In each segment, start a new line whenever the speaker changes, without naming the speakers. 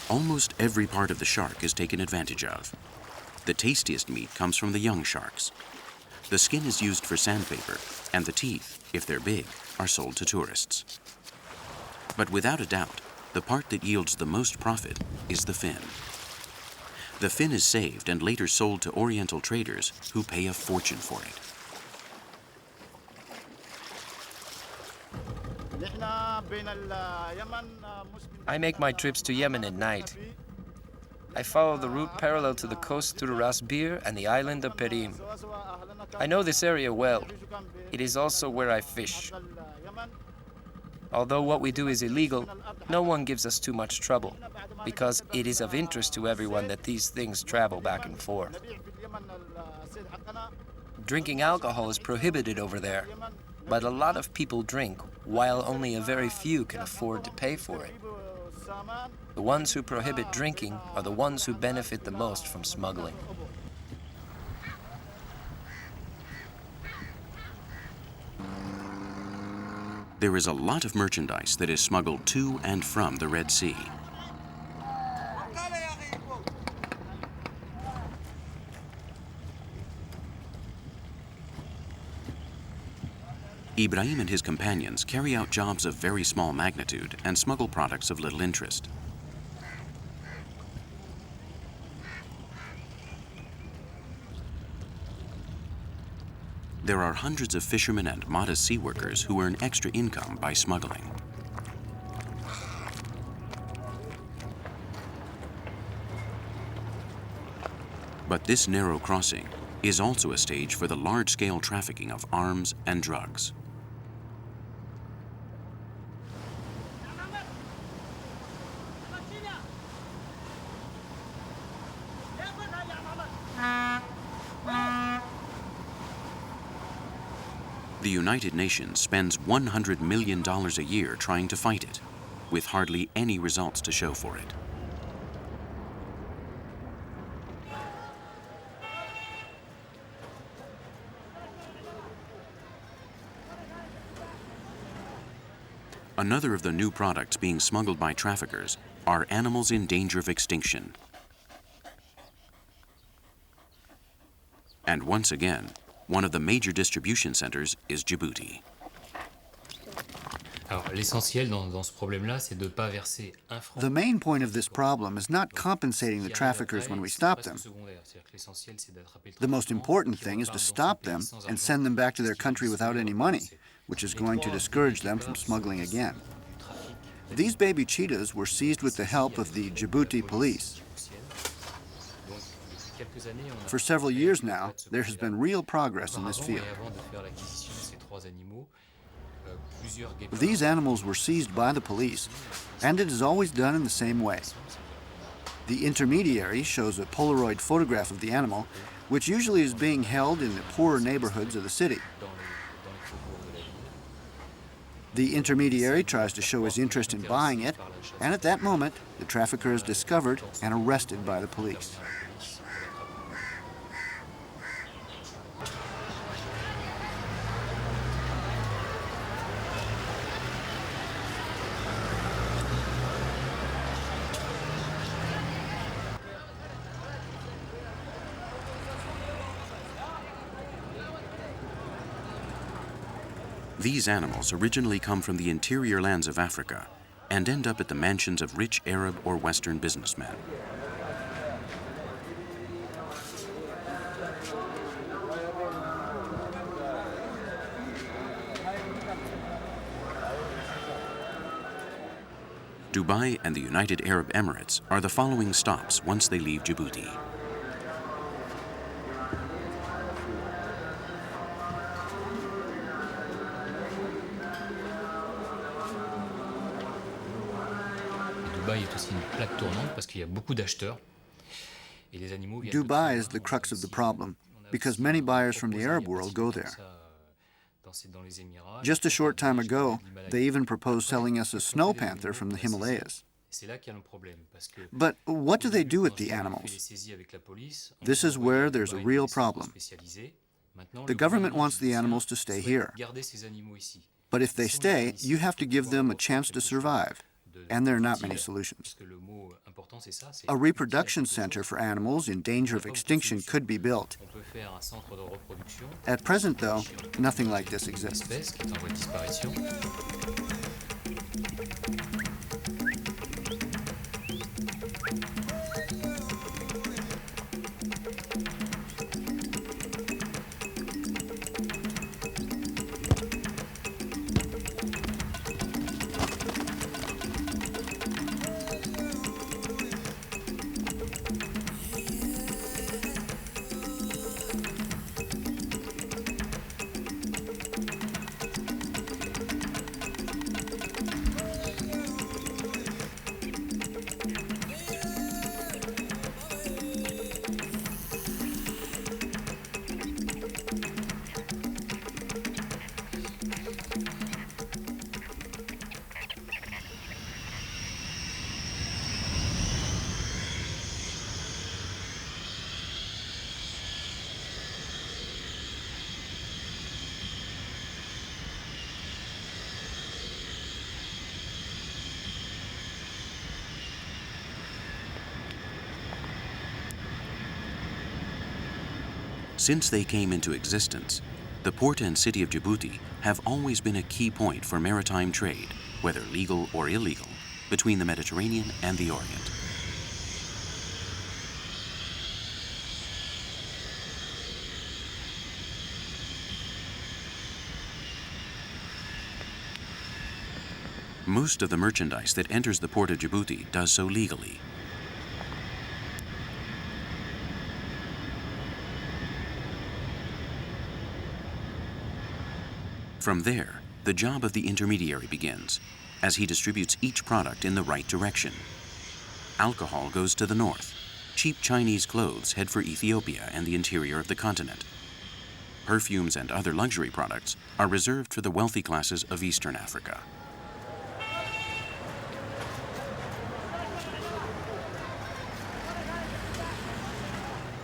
Almost every part of the shark is taken advantage of. The tastiest meat comes from the young sharks. The skin is used for sandpaper, and the teeth, if they're big, are sold to tourists. But without a doubt, the part that yields the most profit is the fin. The fin is saved and later sold to Oriental traders who pay a fortune for it.
I make my trips to Yemen at night. I follow the route parallel to the coast through Ras Bir and the island of Perim. I know this area well. It is also where I fish. Although what we do is illegal, no one gives us too much trouble, because it is of interest to everyone that these things travel back and forth. Drinking alcohol is prohibited over there, but a lot of people drink, while only a very few can afford to pay for it. The ones who prohibit drinking are the ones who benefit the most from smuggling.
There is a lot of merchandise that is smuggled to and from the Red Sea. Ibrahim and his companions carry out jobs of very small magnitude and smuggle products of little interest. There are hundreds of fishermen and modest sea workers who earn extra income by smuggling. But this narrow crossing is also a stage for the large-scale trafficking of arms and drugs. The United Nations spends $100 million a year trying to fight it, with hardly any results to show for it. Another of the new products being smuggled by traffickers are animals in danger of extinction. And once again, one of the major distribution centers is Djibouti.
The main point of this problem is not compensating the traffickers when we stop them. The most important thing is to stop them and send them back to their country without any money, which is going to discourage them from smuggling again. These baby cheetahs were seized with the help of the Djibouti police. For several years now, there has been real progress in this field. These animals were seized by the police, and it is always done in the same way. The intermediary shows a Polaroid photograph of the animal, which usually is being held in the poorer neighborhoods of the city. The intermediary tries to show his interest in buying it, and at that moment, the trafficker is discovered and arrested by the police.
These animals originally come from the interior lands of Africa and end up at the mansions of rich Arab or Western businessmen. Dubai and the United Arab Emirates are the following stops once they leave Djibouti.
Dubai is the crux of the problem, because many buyers from the Arab world go there. Just a short time ago, they even proposed selling us a snow panther from the Himalayas. But what do they do with the animals? This is where there's a real problem. The government wants the animals to stay here. But if they stay, you have to give them a chance to survive, and there are not many solutions. A reproduction center for animals in danger of extinction could be built. At present, though, nothing like this exists.
Since they came into existence, the port and city of Djibouti have always been a key point for maritime trade, whether legal or illegal, between the Mediterranean and the Orient. Most of the merchandise that enters the port of Djibouti does so legally. From there, the job of the intermediary begins, as he distributes each product in the right direction. Alcohol goes to the north. Cheap Chinese clothes head for Ethiopia and the interior of the continent. Perfumes and other luxury products are reserved for the wealthy classes of Eastern Africa.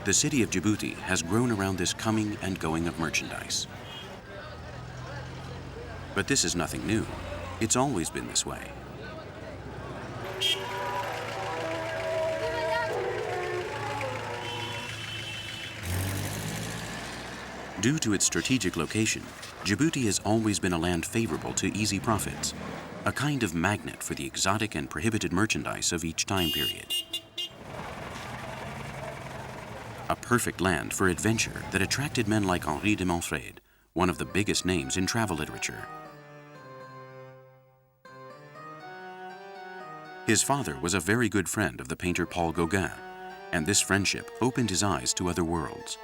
The city of Djibouti has grown around this coming and going of merchandise. But this is nothing new. It's always been this way. Due to its strategic location, Djibouti has always been a land favorable to easy profits, a kind of magnet for the exotic and prohibited merchandise of each time period. A perfect land for adventure that attracted men like Henri de Montfred, one of the biggest names in travel literature. His father was a very good friend of the painter Paul Gauguin, and this friendship opened his eyes to other worlds.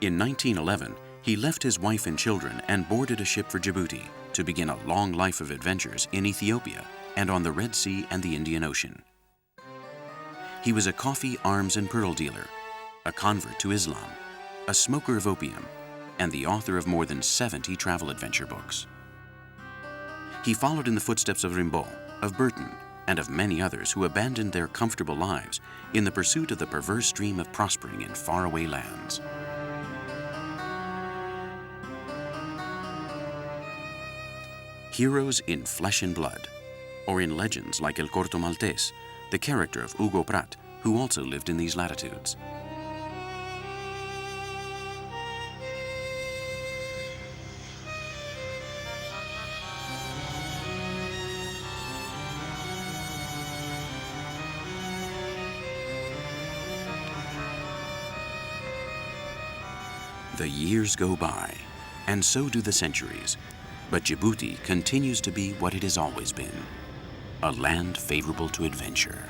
In 1911, he left his wife and children and boarded a ship for Djibouti to begin a long life of adventures in Ethiopia and on the Red Sea and the Indian Ocean. He was a coffee, arms, and pearl dealer, a convert to Islam, a smoker of opium, and the author of more than 70 travel adventure books. He followed in the footsteps of Rimbaud, of Burton, and of many others who abandoned their comfortable lives in the pursuit of the perverse dream of prospering in faraway lands. Heroes in flesh and blood, or in legends like El Corto Maltese, the character of Hugo Pratt, who also lived in these latitudes. The years go by, and so do the centuries, but Djibouti continues to be what it has always been, a land favorable to adventure.